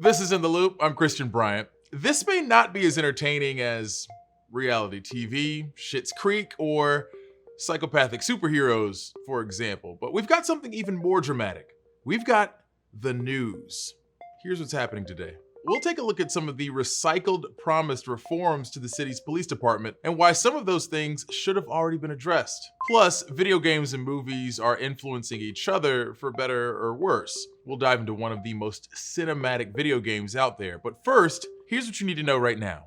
This is In the Loop. I'm Christian Bryant. This may not be as entertaining as reality TV, Schitt's Creek, or psychopathic superheroes, for example, but we've got something even more dramatic. We've got the news. Here's what's happening today. We'll take a look at some of the recycled promised reforms to the city's police department and why some of those things should have already been addressed. Plus, video games and movies are influencing each other for better or worse. We'll dive into one of the most cinematic video games out there. But first, here's what you need to know right now.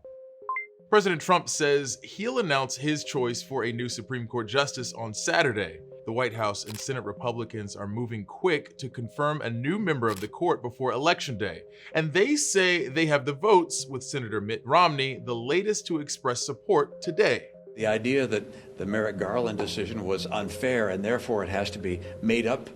President Trump says he'll announce his choice for a new Supreme Court justice on Saturday. The White House and Senate Republicans are moving quick to confirm a new member of the court before Election Day, and they say they have the votes, with Senator Mitt Romney the latest to express support today. The idea that the Merrick Garland decision was unfair and therefore it has to be made up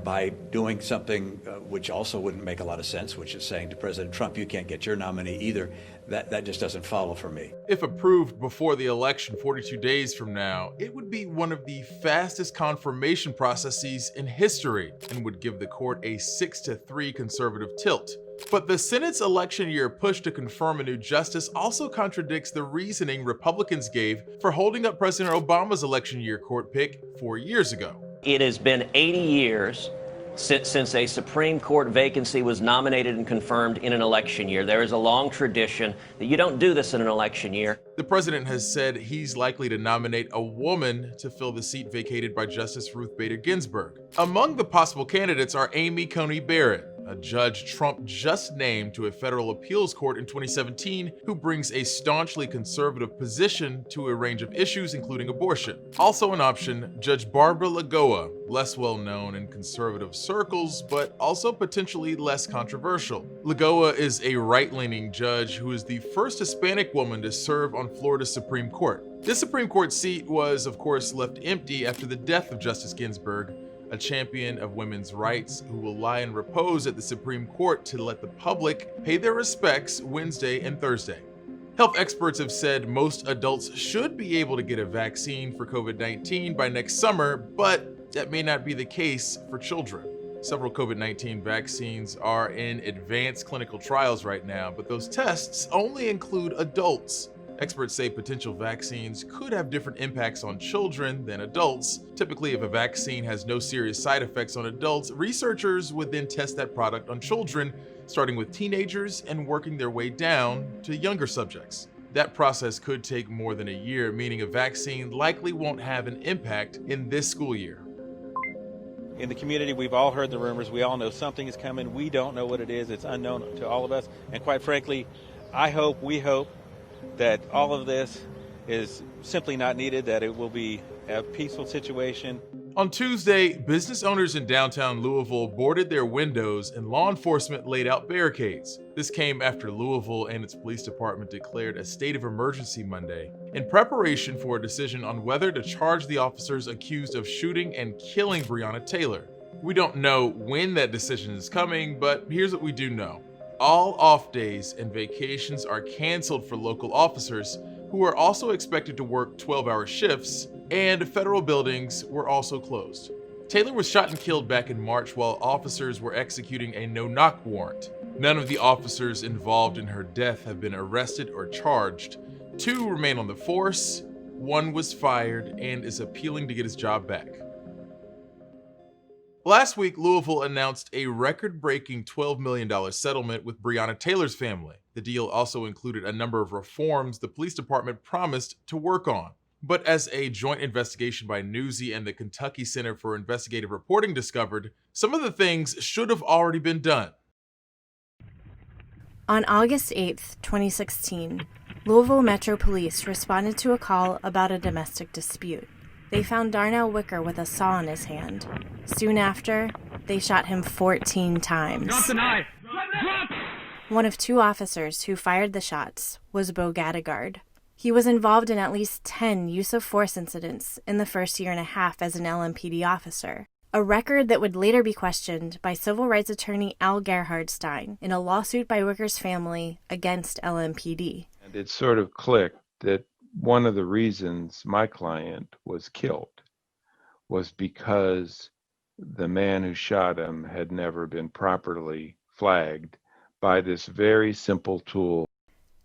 by doing something which also wouldn't make a lot of sense, which is saying to President Trump, you can't get your nominee either, that just doesn't follow for me. If approved before the election 42 days from now, it would be one of the fastest confirmation processes in history and would give the court a 6-3 conservative tilt. But the Senate's election year push to confirm a new justice also contradicts the reasoning Republicans gave for holding up President Obama's election year court pick 4 years ago. It has been 80 years since a Supreme Court vacancy was nominated and confirmed in an election year. There is a long tradition that you don't do this in an election year. The president has said he's likely to nominate a woman to fill the seat vacated by Justice Ruth Bader Ginsburg. Among the possible candidates are Amy Coney Barrett, a judge Trump just named to a federal appeals court in 2017 who brings a staunchly conservative position to a range of issues, including abortion. Also an option, Judge Barbara Lagoa, less well known in conservative circles, but also potentially less controversial. Lagoa is a right-leaning judge who is the first Hispanic woman to serve on Florida's Supreme Court. This Supreme Court seat was, of course, left empty after the death of Justice Ginsburg, a champion of women's rights who will lie in repose at the Supreme Court to let the public pay their respects Wednesday and Thursday. Health experts have said most adults should be able to get a vaccine for COVID-19 by next summer, but that may not be the case for children. Several COVID-19 vaccines are in advanced clinical trials right now, but those tests only include adults. Experts say potential vaccines could have different impacts on children than adults. Typically, if a vaccine has no serious side effects on adults, researchers would then test that product on children, starting with teenagers and working their way down to younger subjects. That process could take more than a year, meaning a vaccine likely won't have an impact in this school year. In the community, we've all heard the rumors. We all know something is coming. We don't know what it is. It's unknown to all of us. And quite frankly, we hope that all of this is simply not needed, that it will be a peaceful situation. On Tuesday, business owners in downtown Louisville boarded their windows and law enforcement laid out barricades. This came after Louisville and its police department declared a state of emergency Monday in preparation for a decision on whether to charge the officers accused of shooting and killing Breonna Taylor. We don't know when that decision is coming, but here's what we do know. All off days and vacations are canceled for local officers, who are also expected to work 12-hour shifts, and federal buildings were also closed. Taylor was shot and killed back in March while officers were executing a no-knock warrant. None of the officers involved in her death have been arrested or charged. 2 remain on the force, 1 was fired and is appealing to get his job back. Last week, Louisville announced a record-breaking $12 million settlement with Breonna Taylor's family. The deal also included a number of reforms the police department promised to work on. But as a joint investigation by Newsy and the Kentucky Center for Investigative Reporting discovered, some of the things should have already been done. On August 8, 2016, Louisville Metro Police responded to a call about a domestic dispute. They found Darnell Wicker with a saw in his hand. Soon after, they shot him 14 times. Drop the knife! One of 2 officers who fired the shots was Bo Gattagard. He was involved in at least 10 use-of-force incidents in the first year and a half as an LMPD officer, a record that would later be questioned by civil rights attorney Al Gerhardstein in a lawsuit by Wicker's family against LMPD. And it sort of clicked that one of the reasons my client was killed was because the man who shot him had never been properly flagged by this very simple tool.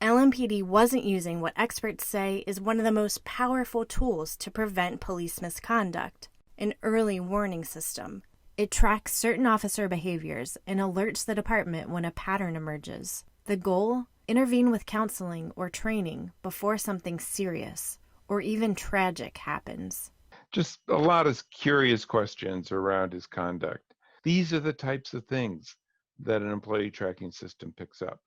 LMPD wasn't using what experts say is one of the most powerful tools to prevent police misconduct, an early warning system. It tracks certain officer behaviors and alerts the department when a pattern emerges. The goal? Intervene with counseling or training before something serious or even tragic happens. Just a lot of curious questions around his conduct. These are the types of things that an employee tracking system picks up.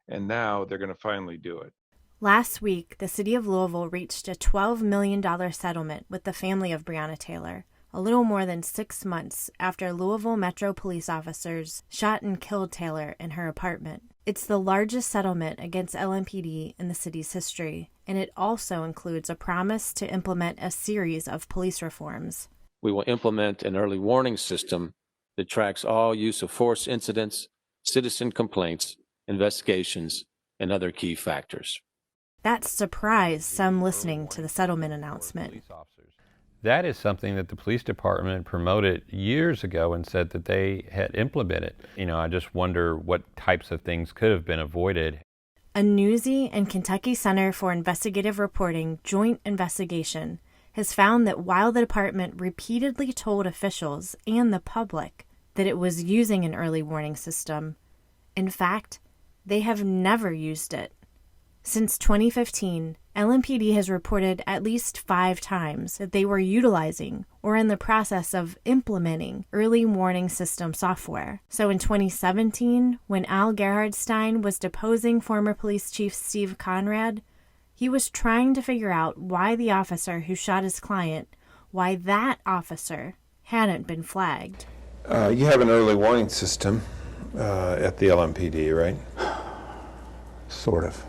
And now they're going to finally do it. Last week, the city of Louisville reached a $12 million settlement with the family of Breonna Taylor, a little more than 6 months after Louisville Metro police officers shot and killed Taylor in her apartment. It's the largest settlement against LMPD in the city's history, and it also includes a promise to implement a series of police reforms. We will implement an early warning system that tracks all use of force incidents, citizen complaints, investigations, and other key factors. That surprised some listening to the settlement announcement. That is something that the police department promoted years ago and said that they had implemented. I just wonder what types of things could have been avoided. A Newsy and Kentucky Center for Investigative Reporting joint investigation has found that while the department repeatedly told officials and the public that it was using an early warning system, in fact, they have never used it. Since 2015, LMPD has reported at least 5 times that they were utilizing or in the process of implementing early warning system software. So in 2017, when Al Gerhardstein was deposing former police chief Steve Conrad, he was trying to figure out why the officer who shot his client, why that officer hadn't been flagged. You have an early warning system at the LMPD, right? Sort of.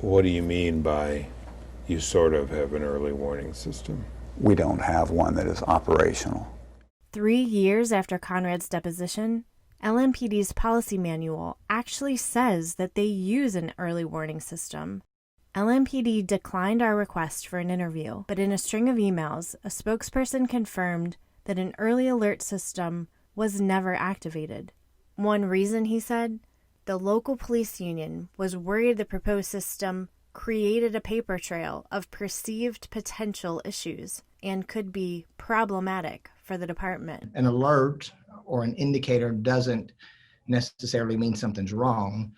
What do you mean by you sort of have an early warning system? We don't have one that is operational. 3 years after Conrad's deposition, LMPD's policy manual actually says that they use an early warning system. LMPD declined our request for an interview, but in a string of emails, a spokesperson confirmed that an early alert system was never activated. One reason, he said, the local police union was worried the proposed system created a paper trail of perceived potential issues and could be problematic for the department. An alert or an indicator doesn't necessarily mean something's wrong.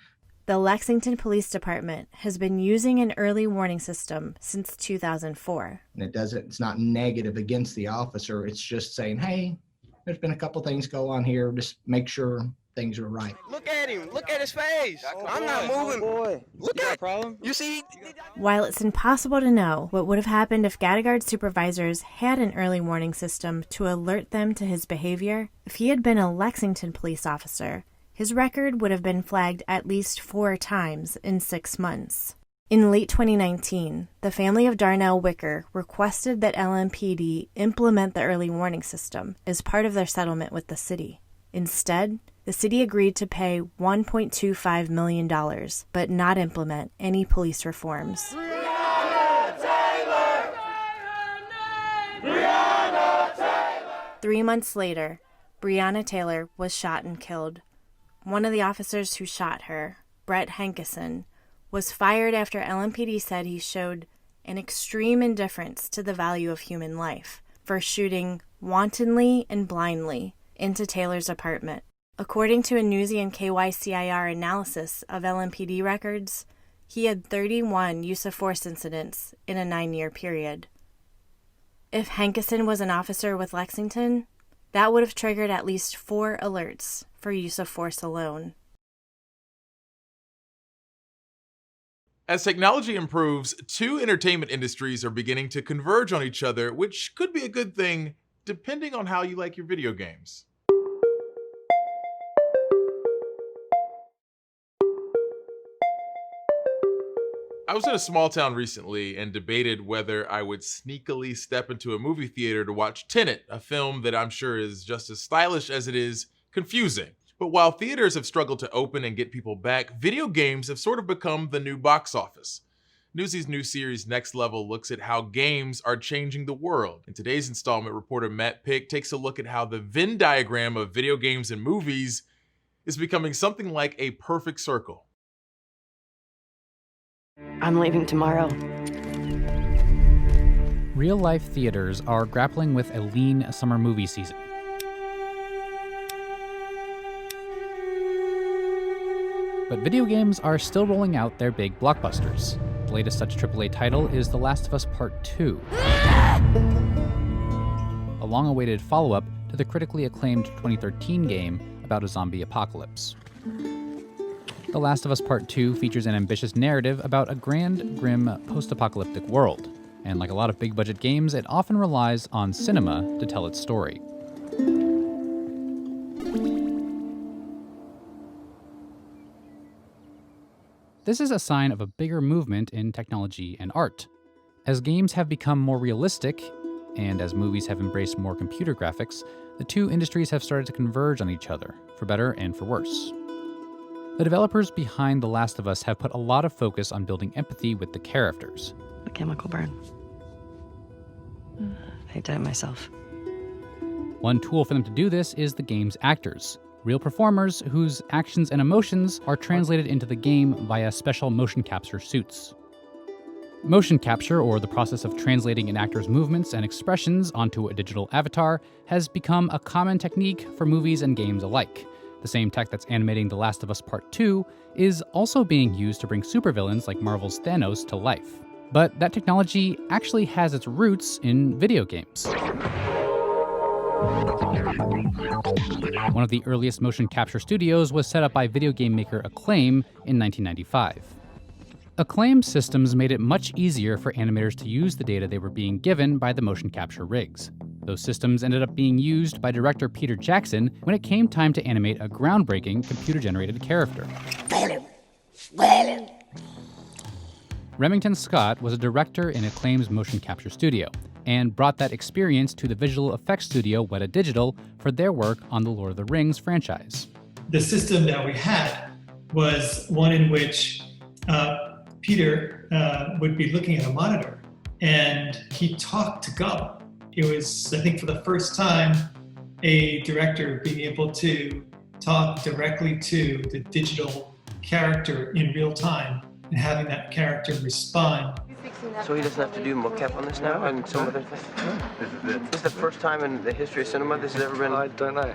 The Lexington Police Department has been using an early warning system since 2004. And it's not negative against the officer. It's just saying, hey, there's been a couple things go on here. Just make sure things are right. Look at him. Look at his face. I'm not moving. Boy. Look at problem. You see? While it's impossible to know what would have happened if Gattagard's supervisors had an early warning system to alert them to his behavior, if he had been a Lexington police officer, his record would have been flagged at least 4 times in 6 months. In late 2019, the family of Darnell Wicker requested that LMPD implement the early warning system as part of their settlement with the city. Instead, the city agreed to pay $1.25 million, but not implement any police reforms. Breonna Taylor! Breonna Taylor! 3 months later, Breonna Taylor was shot and killed. One of the officers who shot her, Brett Hankison, was fired after LMPD said he showed an extreme indifference to the value of human life for shooting wantonly and blindly into Taylor's apartment. According to a Newsy and KYCIR analysis of LMPD records, he had 31 use of force incidents in a 9-year period. If Hankison was an officer with Lexington, that would have triggered at least 4 alerts for use of force alone. As technology improves, 2 entertainment industries are beginning to converge on each other, which could be a good thing depending on how you like your video games. I was in a small town recently and debated whether I would sneakily step into a movie theater to watch Tenet, a film that I'm sure is just as stylish as it is confusing. But while theaters have struggled to open and get people back, video games have sort of become the new box office. Newsy's new series Next Level looks at how games are changing the world. In today's installment, reporter Matt Pick takes a look at how the Venn diagram of video games and movies is becoming something like a perfect circle. I'm leaving tomorrow. Real-life theaters are grappling with a lean summer movie season. But video games are still rolling out their big blockbusters. The latest such AAA title is The Last of Us Part 2, a long-awaited follow-up to the critically acclaimed 2013 game about a zombie apocalypse. The Last of Us Part 2 features an ambitious narrative about a grand, grim, post-apocalyptic world, and like a lot of big-budget games, it often relies on cinema to tell its story. This is a sign of a bigger movement in technology and art. As games have become more realistic, and as movies have embraced more computer graphics, the two industries have started to converge on each other, for better and for worse. The developers behind The Last of Us have put a lot of focus on building empathy with the characters. A chemical burn. I did it myself. One tool for them to do this is the game's actors, real performers whose actions and emotions are translated into the game via special motion capture suits. Motion capture, or the process of translating an actor's movements and expressions onto a digital avatar, has become a common technique for movies and games alike. The same tech that's animating The Last of Us Part 2 is also being used to bring supervillains like Marvel's Thanos to life. But that technology actually has its roots in video games. One of the earliest motion capture studios was set up by video game maker Acclaim in 1995. Acclaim systems made it much easier for animators to use the data they were being given by the motion capture rigs. Those systems ended up being used by director Peter Jackson when it came time to animate a groundbreaking computer-generated character. Remington Scott was a director in Acclaim's motion capture studio, and brought that experience to the visual effects studio Weta Digital for their work on the Lord of the Rings franchise. The system that we had was one in which Peter would be looking at a monitor and he talked to Gollum. It was, I think, for the first time, a director being able to talk directly to the digital character in real time and having that character respond. So he doesn't have to do mocap on this now and some other things? This is the first time in the history of cinema this has ever been? I don't know.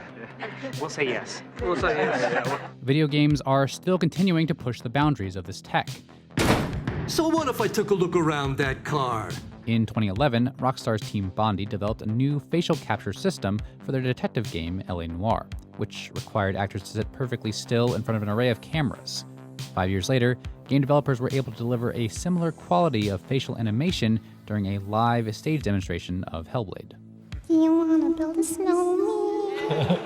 We'll say yes. We'll say yes. Video games are still continuing to push the boundaries of this tech. So what if I took a look around that car? In 2011, Rockstar's Team Bondi developed a new facial capture system for their detective game, L.A. Noire, which required actors to sit perfectly still in front of an array of cameras. 5 years later, game developers were able to deliver a similar quality of facial animation during a live stage demonstration of Hellblade. Do you want to build a snowman?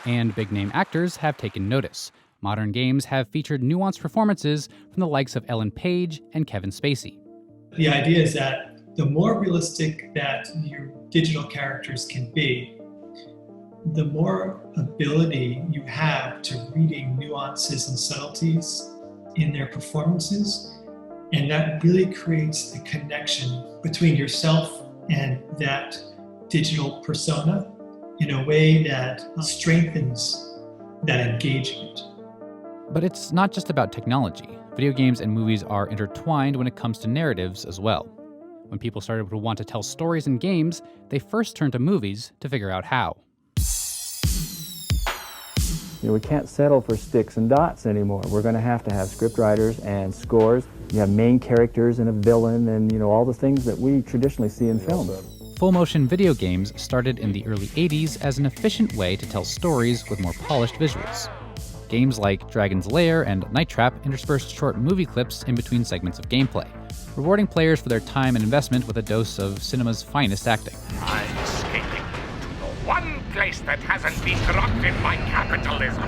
And big-name actors have taken notice. Modern games have featured nuanced performances from the likes of Ellen Page and Kevin Spacey. The idea is that the more realistic that your digital characters can be, the more ability you have to reading nuances and subtleties in their performances. And that really creates a connection between yourself and that digital persona in a way that strengthens that engagement. But it's not just about technology. Video games and movies are intertwined when it comes to narratives as well. When people started to want to tell stories in games, they first turned to movies to figure out how. We can't settle for sticks and dots anymore. We're going to have script writers and scores. You have main characters and a villain and, all the things that we traditionally see in film. Full-motion video games started in the early 80s as an efficient way to tell stories with more polished visuals. Games like Dragon's Lair and Night Trap interspersed short movie clips in between segments of gameplay, rewarding players for their time and investment with a dose of cinema's finest acting. I'm escaping to the one place that hasn't been corrupted by capitalism.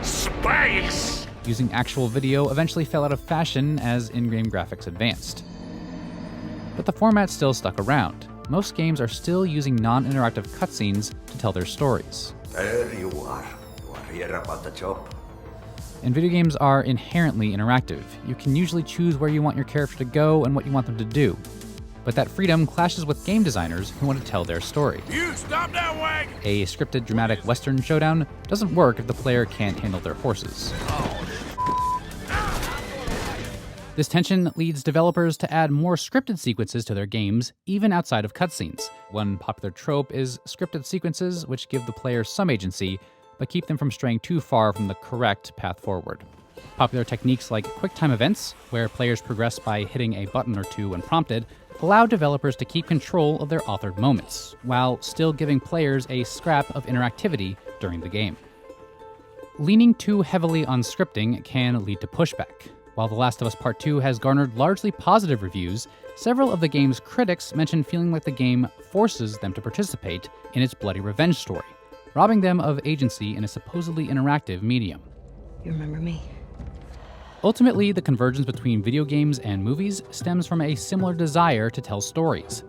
Space! Using actual video eventually fell out of fashion as in-game graphics advanced. But the format still stuck around. Most games are still using non-interactive cutscenes to tell their stories. There you are. You are here about the job. And video games are inherently interactive. You can usually choose where you want your character to go and what you want them to do. but that freedom clashes with game designers who want to tell their story. You stop that wagon! A scripted dramatic Western showdown doesn't work if the player can't handle their horses. This tension leads developers to add more scripted sequences to their games, even outside of cutscenes. One popular trope is scripted sequences, which give the player some agency, but keep them from straying too far from the correct path forward. Popular techniques like QuickTime events, where players progress by hitting a button or two when prompted, allow developers to keep control of their authored moments, while still giving players a scrap of interactivity during the game. Leaning too heavily on scripting can lead to pushback. While The Last of Us Part 2 has garnered largely positive reviews, several of the game's critics mention feeling like the game forces them to participate in its bloody revenge story, robbing them of agency in a supposedly interactive medium. You remember me? Ultimately, the convergence between video games and movies stems from a similar desire to tell stories.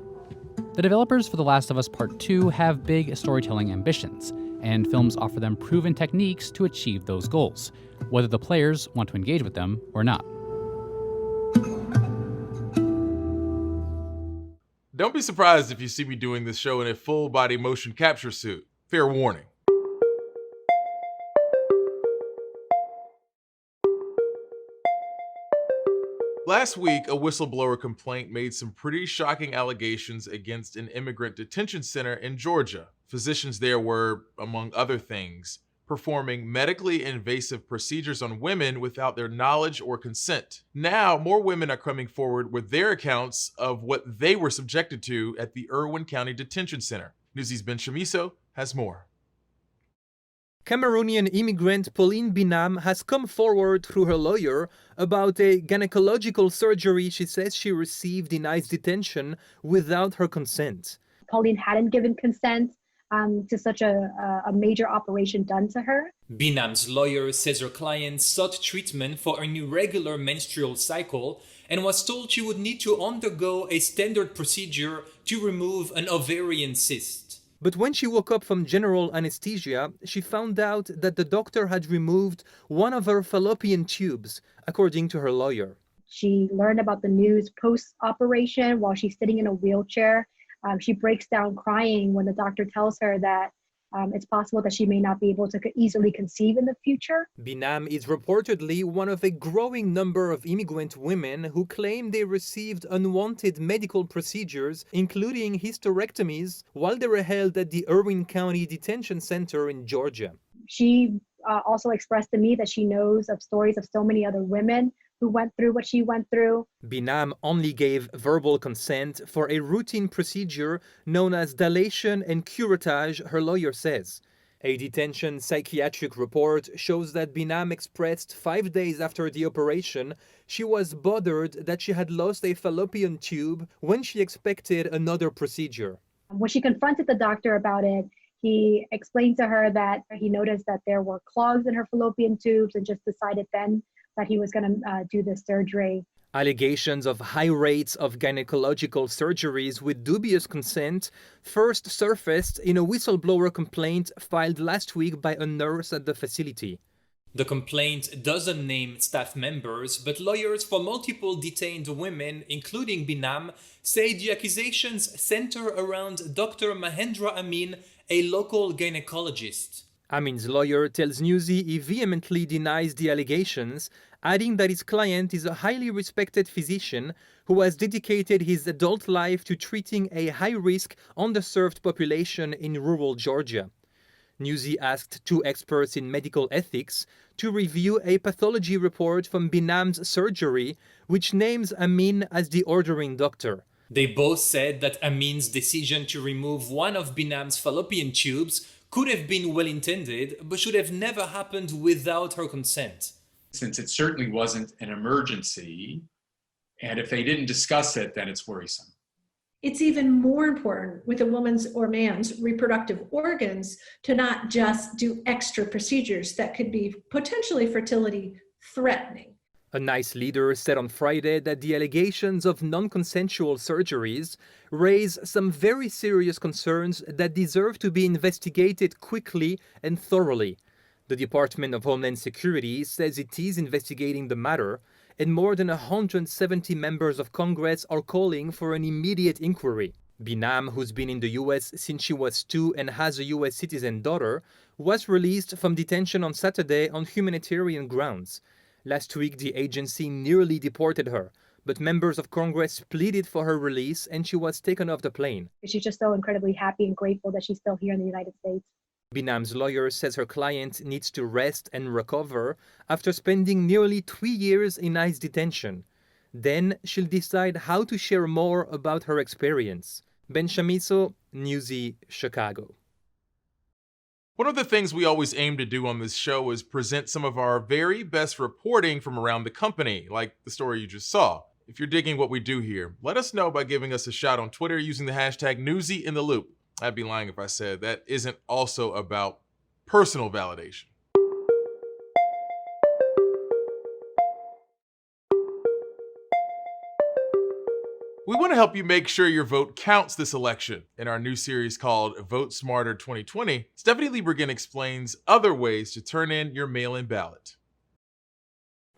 The developers for The Last of Us Part 2 have big storytelling ambitions, and films offer them proven techniques to achieve those goals, whether the players want to engage with them or not. Don't be surprised if you see me doing this show in a full-body motion capture suit. Fair warning. Last week, a whistleblower complaint made some pretty shocking allegations against an immigrant detention center in Georgia. Physicians there were, among other things, performing medically invasive procedures on women without their knowledge or consent. Now, more women are coming forward with their accounts of what they were subjected to at the Irwin County Detention Center. Newsy's Ben Shamiso has more. Cameroonian immigrant Pauline Binam has come forward through her lawyer about a gynecological surgery she says she received in ICE detention without her consent. Pauline hadn't given consent to such a major operation done to her. Binam's lawyer says her client sought treatment for an irregular menstrual cycle and was told she would need to undergo a standard procedure to remove an ovarian cyst. But when she woke up from general anesthesia, she found out that the doctor had removed one of her fallopian tubes, according to her lawyer. She learned about the news post-operation while she's sitting in a wheelchair. She breaks down crying when the doctor tells her that it's possible that she may not be able to easily conceive in the future. Binam is reportedly one of a growing number of immigrant women who claim they received unwanted medical procedures, including hysterectomies, while they were held at the Irwin County Detention Center in Georgia. She also expressed to me that she knows of stories of so many other women who went through what she went through. Binam only gave verbal consent for a routine procedure known as dilation and curettage, her lawyer says. A detention psychiatric report shows that Binam expressed 5 days after the operation she was bothered that she had lost a fallopian tube when she expected another procedure. When she confronted the doctor about it, he explained to her that he noticed that there were clogs in her fallopian tubes and just decided then that he was going to do this surgery. Allegations of high rates of gynecological surgeries with dubious consent first surfaced in a whistleblower complaint filed last week by a nurse at the facility. The complaint doesn't name staff members, but lawyers for multiple detained women, including Binam, say the accusations center around Dr. Mahendra Amin, a local gynecologist. Amin's lawyer tells Newsy he vehemently denies the allegations, adding that his client is a highly respected physician who has dedicated his adult life to treating a high-risk, underserved population in rural Georgia. Newsy asked two experts in medical ethics to review a pathology report from Binam's surgery, which names Amin as the ordering doctor. They both said that Amin's decision to remove one of Binam's fallopian tubes could have been well-intended, but should have never happened without her consent. Since it certainly wasn't an emergency, and if they didn't discuss it, then it's worrisome. It's even more important with a woman's or man's reproductive organs to not just do extra procedures that could be potentially fertility threatening. A NICE leader said on Friday that the allegations of non-consensual surgeries raise some very serious concerns that deserve to be investigated quickly and thoroughly. The Department of Homeland Security says it is investigating the matter and more than 170 members of Congress are calling for an immediate inquiry. Binam, who's been in the US since she was 2 and has a US citizen daughter, was released from detention on Saturday on humanitarian grounds. Last week, the agency nearly deported her, but members of Congress pleaded for her release and she was taken off the plane. She's just so incredibly happy and grateful that she's still here in the United States. Binam's lawyer says her client needs to rest and recover after spending nearly 3 years in ICE detention. Then she'll decide how to share more about her experience. Ben Chamiso, Newsy, Chicago. One of the things we always aim to do on this show is present some of our very best reporting from around the company, like the story you just saw. If you're digging what we do here, let us know by giving us a shout on Twitter using the hashtag #NewsyInTheLoop. I'd be lying if I said that isn't also about personal validation. We want to help you make sure your vote counts this election. In our new series called Vote Smarter 2020, Stephanie Liebergen explains other ways to turn in your mail-in ballot.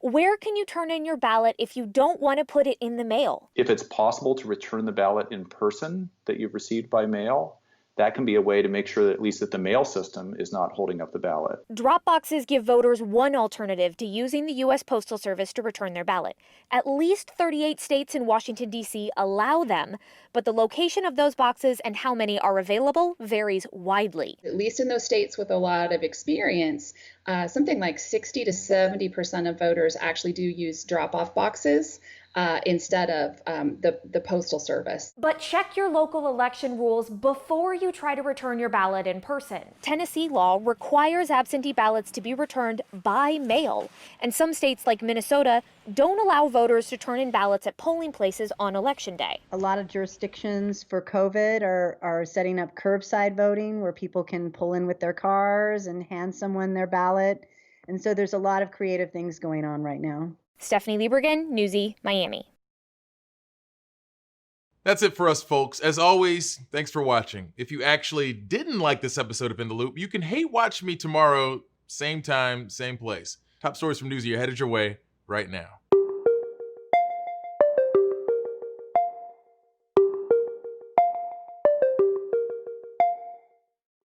Where can you turn in your ballot if you don't want to put it in the mail? If it's possible to return the ballot in person that you've received by mail, that can be a way to make sure that at least that the mail system is not holding up the ballot. Drop boxes give voters one alternative to using the U.S. Postal Service to return their ballot. At least 38 states and Washington, D.C. allow them, but the location of those boxes and how many are available varies widely. At least in those states with a lot of experience, something like 60 to 70% of voters actually do use drop-off boxes instead of the Postal Service. But check your local election rules before you try to return your ballot in person. Tennessee law requires absentee ballots to be returned by mail, and some states like Minnesota don't allow voters to turn in ballots at polling places on Election Day. A lot of jurisdictions for COVID are setting up curbside voting where people can pull in with their cars and hand someone their ballot. And so there's a lot of creative things going on right now. Stephanie Liebergen, Newsy, Miami. That's it for us, folks. As always, thanks for watching. If you actually didn't like this episode of In the Loop, you can hate watch me tomorrow, same time, same place. Top stories from Newsy are headed your way right now.